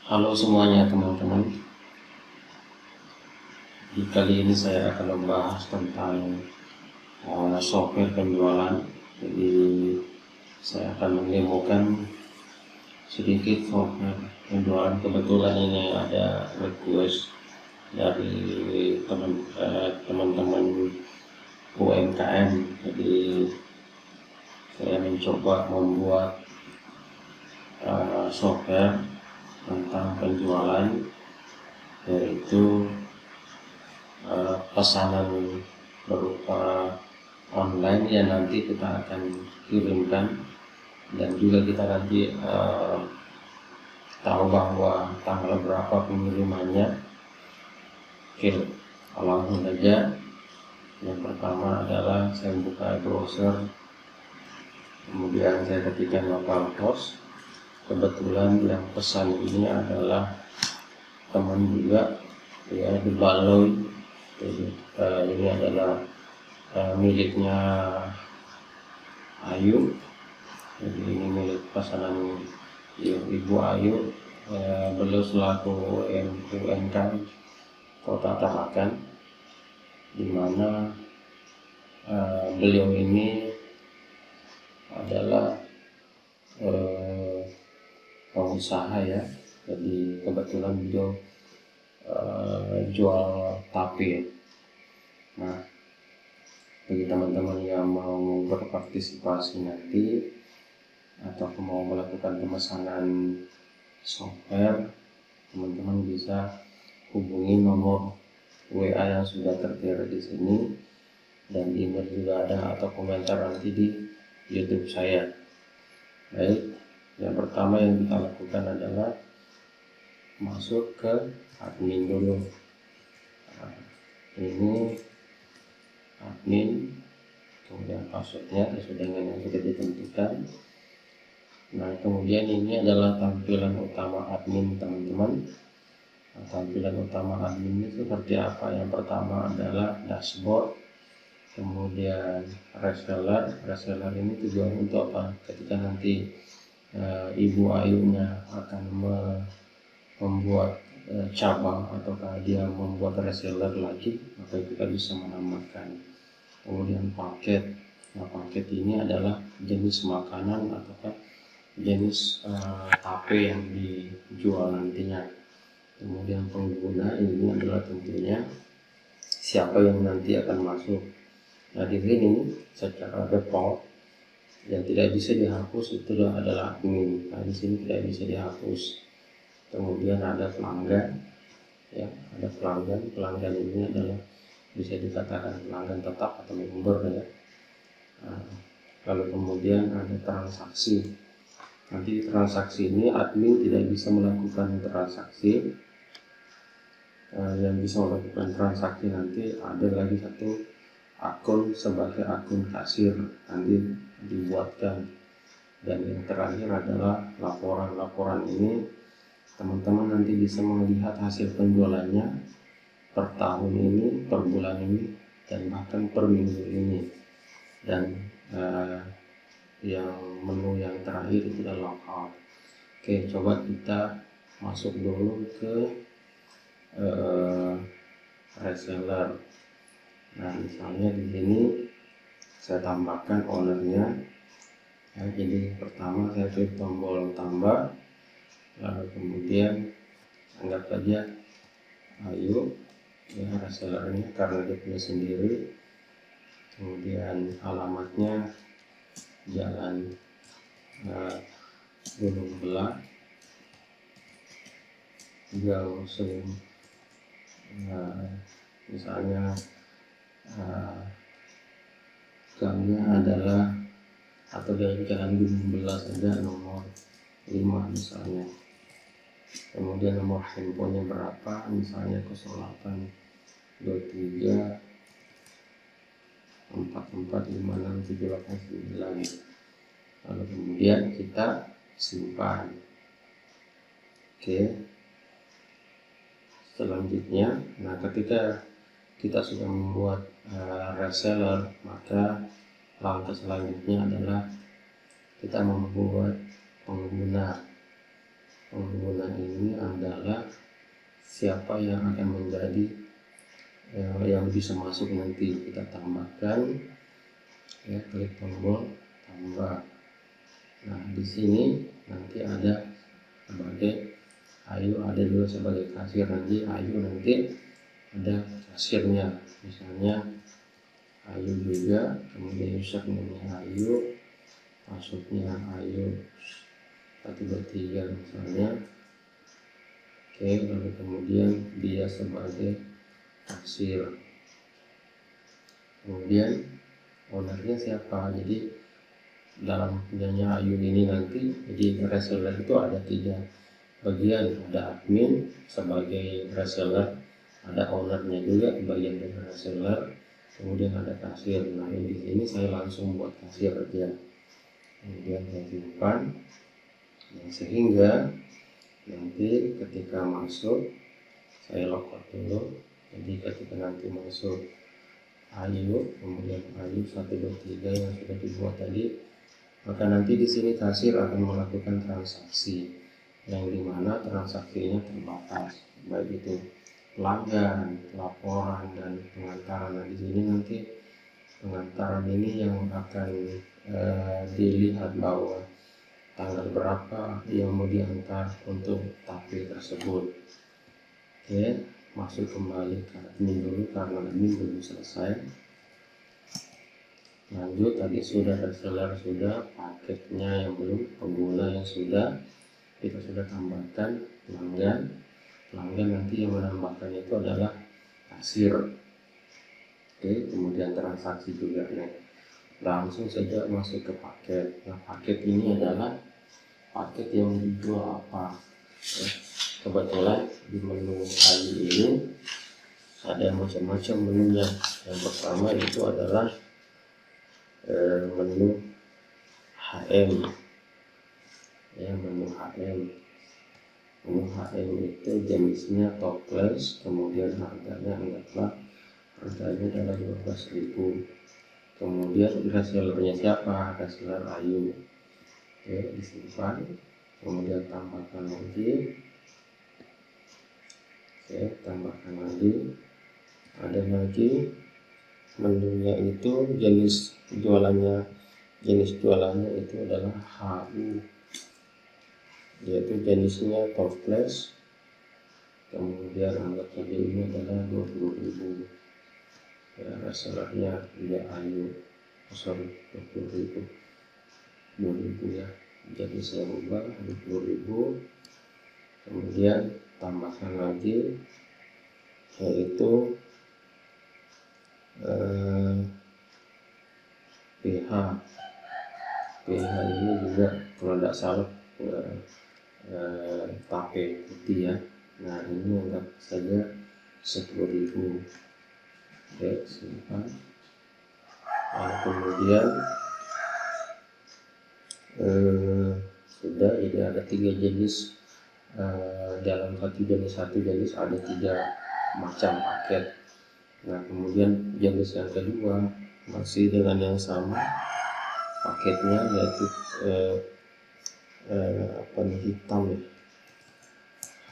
Halo semuanya teman-teman. Di kali ini saya akan membahas tentang software penjualan. Jadi saya akan mendemokan sedikit software penjualan. Kebetulan ini ada request dari teman-teman UMKM. Jadi saya mencoba membuat software tentang penjualan, yaitu pesanan berupa online yang nanti kita akan kirimkan, dan juga kita nanti tahu bahwa tanggal berapa pengirimannya. Oke, langsung saja. Yang pertama adalah saya buka browser, kemudian saya ketikkan localhost. Kebetulan yang pesan ini adalah teman juga, ya, di Baloi. Jadi, ini adalah miliknya Ayu. Jadi ini milik pesanan Ibu Ayu. Beliau selaku UMKM Kota Tarakan, di mana beliau ini adalah pengusaha, ya. Jadi kebetulan beliau jual tape. Nah, bagi teman-teman yang mau berpartisipasi nanti atau mau melakukan pemesanan software, teman-teman bisa hubungi nomor WA yang sudah tertera di sini, dan email juga ada, atau komentar nanti di YouTube saya. Baik, yang pertama yang kita lakukan adalah masuk ke admin dulu. Nah, ini admin, kemudian passwordnya sesuai dengan yang sudah ditentukan. Nah, kemudian ini adalah tampilan utama admin, teman-teman. Nah, tampilan utama admin ini seperti apa? Yang pertama adalah dashboard, kemudian reseller ini tujuan untuk apa? Ketika nanti Ibu Ayunya akan membuat cabang, ataukah dia membuat reseller lagi, maka kita bisa menambahkan. Kemudian paket. Nah, paket ini adalah jenis makanan ataukah jenis tape yang dijual nantinya. Kemudian pengguna, ini adalah tentunya siapa yang nanti akan masuk. Nah, di sini secara default yang tidak bisa dihapus itu adalah admin. Nah, di sini tidak bisa dihapus. Kemudian ada pelanggan, ya, ada pelanggan. Pelanggan ini adalah bisa dikatakan pelanggan tetap atau member, ya. Nah, lalu kemudian ada transaksi. Nanti transaksi ini admin tidak bisa melakukan transaksi. Yang bisa melakukan transaksi nanti ada lagi satu akun sebagai akun kasir, nanti dibuatkan. Dan yang terakhir adalah laporan ini teman-teman nanti bisa melihat hasil penjualannya per tahun ini, per bulan ini, dan bahkan per minggu ini. Dan yang menu yang terakhir itu adalah logout. Oke, coba kita masuk dulu ke reseller. Nah, misalnya di sini saya tambahkan ownernya, ya. Jadi pertama saya klik tombol tambah, lalu kemudian anggap saja Ayu, ya, resellernya karena dia punya sendiri. Kemudian alamatnya Jalan Gunung Belah, Gang Selim, misalnya gangnya adalah, atau dari Jalan Gunung Belah saja, nomor 5 misalnya. Kemudian nomor handphonenya berapa, misalnya 0823 4456 789. Lalu kemudian kita simpan. Oke, selanjutnya, nah, ketika kita sudah membuat reseller, maka langkah selanjutnya adalah kita membuat pengguna. pengguna ini adalah siapa yang akan menjadi yang bisa masuk nanti. Kita tambahkan, ya, klik tombol tambah. Nah, di sini nanti ada sebagai Ayu, ada dulu sebagai kasir, nanti Ayu nanti ada kasirnya, misalnya Ayu juga, kemudian username-nya Ayu, passwordnya Ayu 123 misalnya. Oke, lalu kemudian dia sebagai kasir. Kemudian ownernya siapa? Jadi dalam punyanya Ayu ini nanti, jadi reseller itu ada 3 bagian, ada admin sebagai reseller, ada ownernya juga bagian dari reseller, kemudian ada kasir. Nah, di sini saya langsung buat kasir aja, kemudian saya simpan. Nah, sehingga nanti ketika masuk saya logout dulu. Jadi ketika nanti masuk Ayu, kemudian Ayu 123 yang sudah dibuat tadi, maka nanti di sini kasir akan melakukan transaksi yang dimana transaksinya terbatas, baik itu pelanggan, laporan, dan pengantaran. Nah, di sini nanti pengantaran ini yang akan dilihat bahwa tanggal berapa yang mau diantar untuk tape tersebut. Oke, masuk kembali ke admin dulu karena admin belum selesai. Lanjut, tadi sudah reseller, sudah paketnya yang belum, pengguna yang sudah, kita sudah tambahkan pelanggan. Pelanggan nanti yang menambahkan itu adalah kasir. Oke, kemudian transaksi juga. Nah, langsung saja masuk ke paket. Nah, paket ini adalah paket yang dijual apa. Kebetulan di menu Ayu ini ada macam-macam menunya. Yang pertama itu adalah menu HM, ya, menu HM. Menu HM itu jenisnya toples, kemudian harganya adalah 12.000. Kemudian resellernya siapa? Reseller Ayu. Oke, disimpan, kemudian tambahkan lagi. Oke, tambahkan lagi. Ada lagi menunya itu jenis jualannya itu adalah HU, yaitu jenisnya toples. Kemudian anggap saja ini adalah 20.000. Ya, resellernya dia Ayu, 20.000 ya. Jadi saya ubah 20.000. Kemudian tambahkan lagi, yaitu PH. PH ini juga kalau tidak salah tape putih ya. Nah, ini anggap saja 10.000. Oke, simpan. Lalu kemudian sudah, jadi ada 3 jenis. Dalam satu jenis ada 3 macam paket. Nah, kemudian jenis yang kedua masih dengan yang sama paketnya, yaitu hitam ya,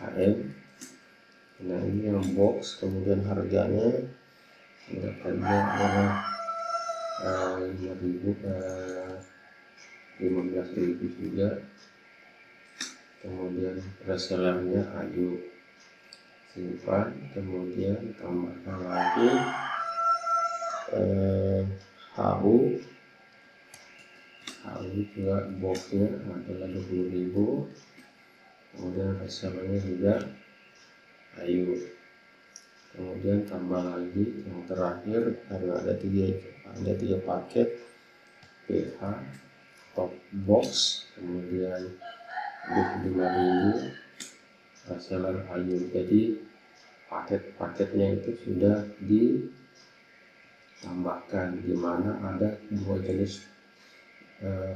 HM. Nah, ini yang box. Kemudian harganya adalah 15.000 juga. Kemudian resellernya Ayu, simpan. Kemudian tambahkan lagi HU juga boxnya adalah 20.000. Kemudian resellernya juga Ayu. Kemudian tambah lagi yang terakhir, karena ada tiga paket, PH top box, kemudian 25.000 reseller Ayu. Jadi paket-paketnya itu sudah ditambahkan, di mana ada 2 jenis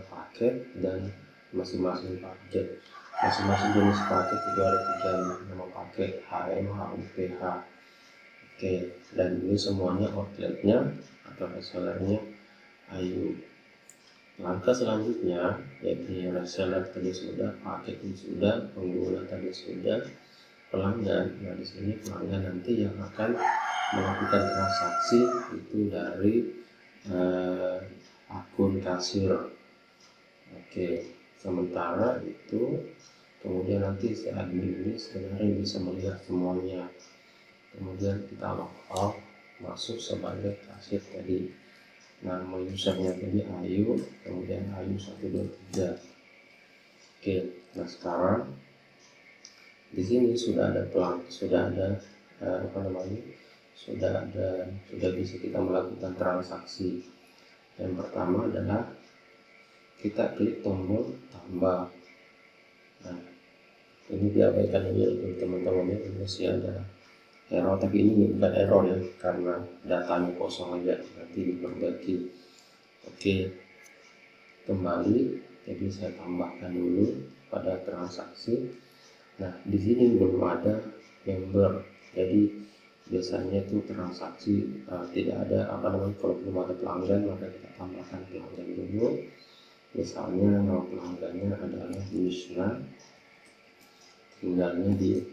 paket, dan masing-masing jenis paket itu ada 3 nama paket, HM, HU, PH. Oke, dan ini semuanya outletnya atau resellernya Ayu. Langkah selanjutnya yaitu reseller tadi sudah, paket sudah, pengguna tadi sudah, pelanggan. Nah, di sini pelanggan nanti yang akan melakukan transaksi itu dari akun kasir. Oke, sementara itu kemudian nanti si admin ini sebenarnya bisa melihat semuanya. Kemudian kita log out, masuk sebagai kasir tadi. Nama usernya tadi Ayu, kemudian Ayu 123. Oke, nah sekarang di sini sudah ada sudah bisa kita melakukan transaksi. Yang pertama adalah kita klik tombol tambah. Nah, ini diabaikan aja untuk teman-teman ya, masih ada error, tapi ini bukan error ya, karena datanya kosong aja, nanti diperbaiki. Oke, kembali, jadi saya tambahkan dulu pada transaksi. Nah, di sini belum ada member, jadi biasanya itu transaksi tidak ada kalau belum ada pelanggan, maka kita tambahkan pelanggan dulu. Misalnya nama pelanggannya adalah Yusna, tinggalnya di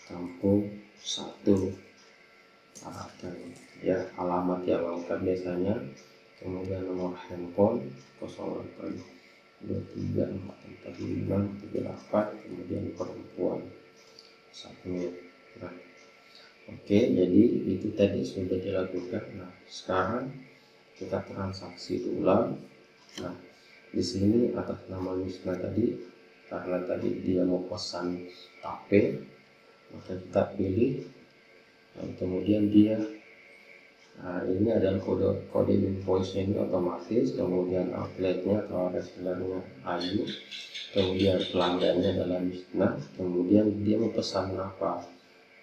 Kampung 1, ya alamat yang lengkap biasanya, kemudian nomor handphone 0823445538, kemudian perempuan 1. Nah, oke, jadi itu tadi sudah dilakukan. Nah, sekarang kita transaksi ulang. Nah, di sini atas nama Yusna tadi, karena tadi dia mau pesan tape, maka kita pilih. Dan kemudian dia ini adalah kode invoice-nya ini otomatis, kemudian outletnya atau resellernya Ayu, kemudian pelanggannya adalah Yusna, kemudian dia mau pesan apa,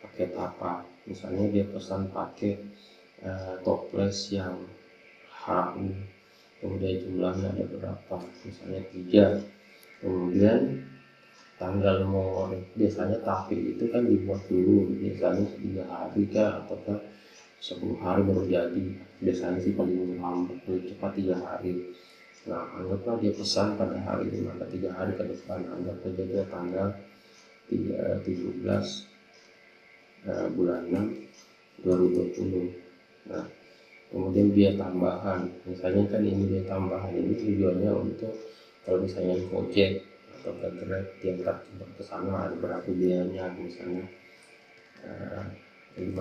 paket apa. Misalnya dia pesan paket toples yang HU, kemudian jumlahnya ada berapa, misalnya 3, kemudian tanggal mau, biasanya tape itu kan dibuat dulu, biasanya 3 hari kah ataukah 10 hari baru jadi, biasanya sih paling lambat paling cepat 3 hari. Nah, anggaplah dia pesan pada hari ini, maka 3 hari ke depan, anggap saja dia tanggal 17 bulan 6 2020. Nah, kemudian biaya tambahan, misalnya kan ini biaya tambahan ini tujuannya untuk kalau misalnya Gojek atau Grab diantar ke sana ada berapa biayanya, misalnya 5.000.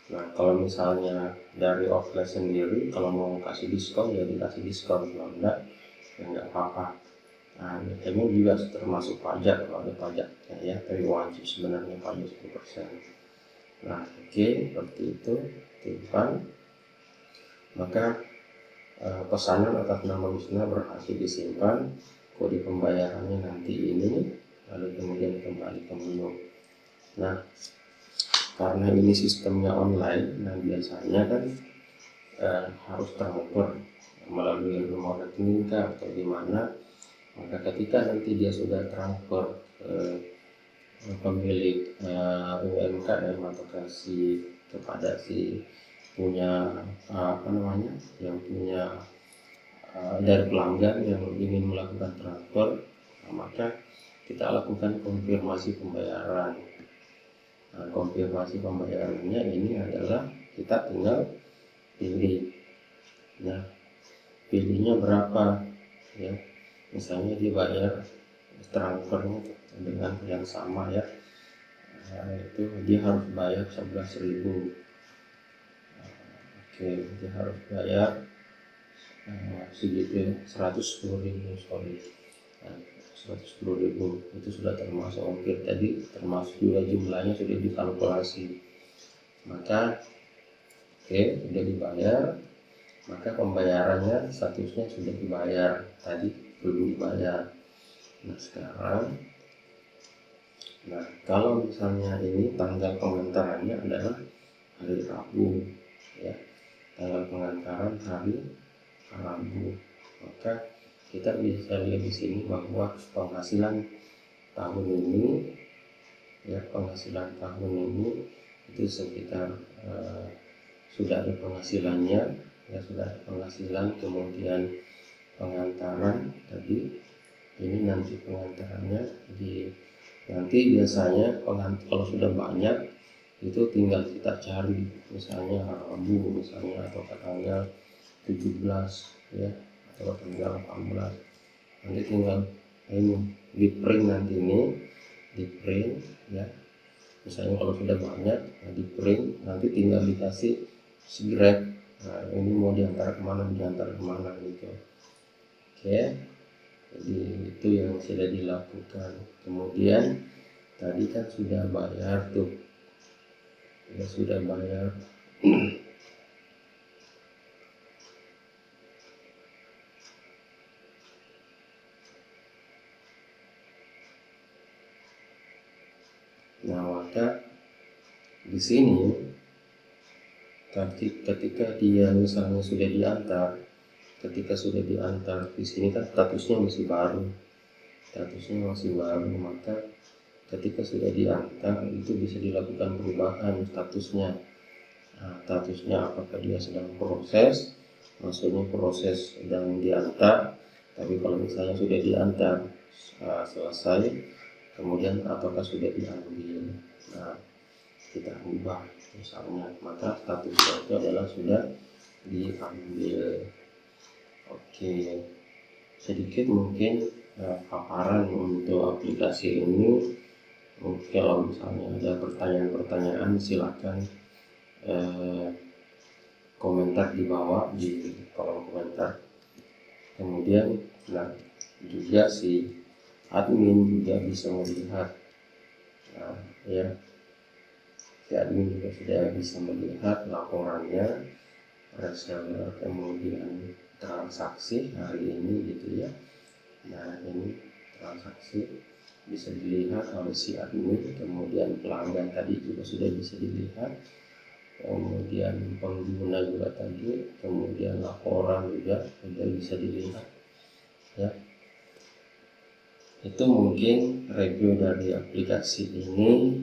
Nah, kalau misalnya dari outlet sendiri kalau mau kasih diskon ya dikasih diskon, kalau enggak ya enggak apa-apa. Nah, biasanya juga termasuk pajak kalau ada pajaknya ya, tapi wajib sebenarnya pajak 10%. Nah, oke, seperti itu simpan. Maka pesanan atas nama Yusna berhasil disimpan, kode pembayarannya nanti ini, lalu kemudian kembali ke menu. Nah, karena ini sistemnya online, nah biasanya kan harus transfer melalui nomor rekening atau gimana. Maka ketika nanti dia sudah transfer ke pemilik UMKM atau kasih kepada si punya yang punya dari pelanggan yang ingin melakukan transfer, nah, maka kita lakukan konfirmasi pembayaran. Nah, konfirmasi pembayarannya ini adalah kita tinggal pilih. Nah, pilihnya berapa ya, misalnya dibayar transfernya dengan yang sama ya, itu dia harus bayar 11.000. Oke, dia harus bayar segitu ya, 110.000, sorry. Nah, 110.000 itu sudah termasuk ongkir tadi, termasuk juga jumlahnya sudah dikalkulasi. Maka sudah dibayar, maka pembayarannya statusnya sudah dibayar, tadi belum dibayar. Nah, sekarang kalau misalnya ini tanggal pengantarannya adalah hari Rabu ya, tanggal pengantaran hari Rabu, maka kita bisa lihat di sini bahwa penghasilan tahun ini ya, penghasilan tahun ini itu sekitar sudah ada penghasilannya ya, sudah ada penghasilan, kemudian pengantaran tadi. Ini nanti pengantarannya. Jadi nanti biasanya kalau sudah banyak itu tinggal kita cari, misalnya Rabu misalnya, atau tanggal 17 ya, atau tanggal 18. Nanti tinggal ini di print, nanti ini di print ya. Misalnya kalau sudah banyak, nah di print, nanti tinggal dikasih grab. Nah ini mau diantar kemana gitu. Oke, jadi itu yang sudah dilakukan. Kemudian tadi kan sudah bayar tuh, ya sudah bayar. Nah maka di sini ketika dia misalnya sudah diantar, di sini kan statusnya masih baru, maka ketika sudah diantar itu bisa dilakukan perubahan statusnya. Nah, statusnya apakah dia sedang proses, maksudnya proses sedang diantar. Tapi kalau misalnya sudah diantar selesai, kemudian apakah sudah diambil, nah kita ubah misalnya, maka statusnya itu adalah sudah diambil. Oke, sedikit mungkin paparan untuk aplikasi ini. Kalau misalnya ada pertanyaan-pertanyaan, silakan komentar di bawah di kolom komentar. Kemudian juga si admin juga bisa melihat, ya, si admin juga sudah bisa melihat laporannya, reseller, kemudian transaksi hari ini gitu ya. Nah ini transaksi bisa dilihat oleh si admin, kemudian pelanggan tadi juga sudah bisa dilihat, kemudian pengguna juga tadi, kemudian laporan juga sudah bisa dilihat ya. Itu mungkin review dari aplikasi ini.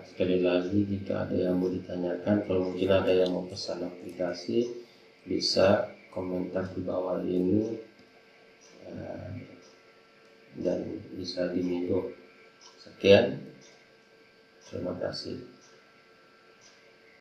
Sekali lagi, jika ada yang mau ditanyakan, kalau mungkin ada yang mau pesan aplikasi, bisa komentar di bawah ini dan bisa diminta. Sekian, terima kasih.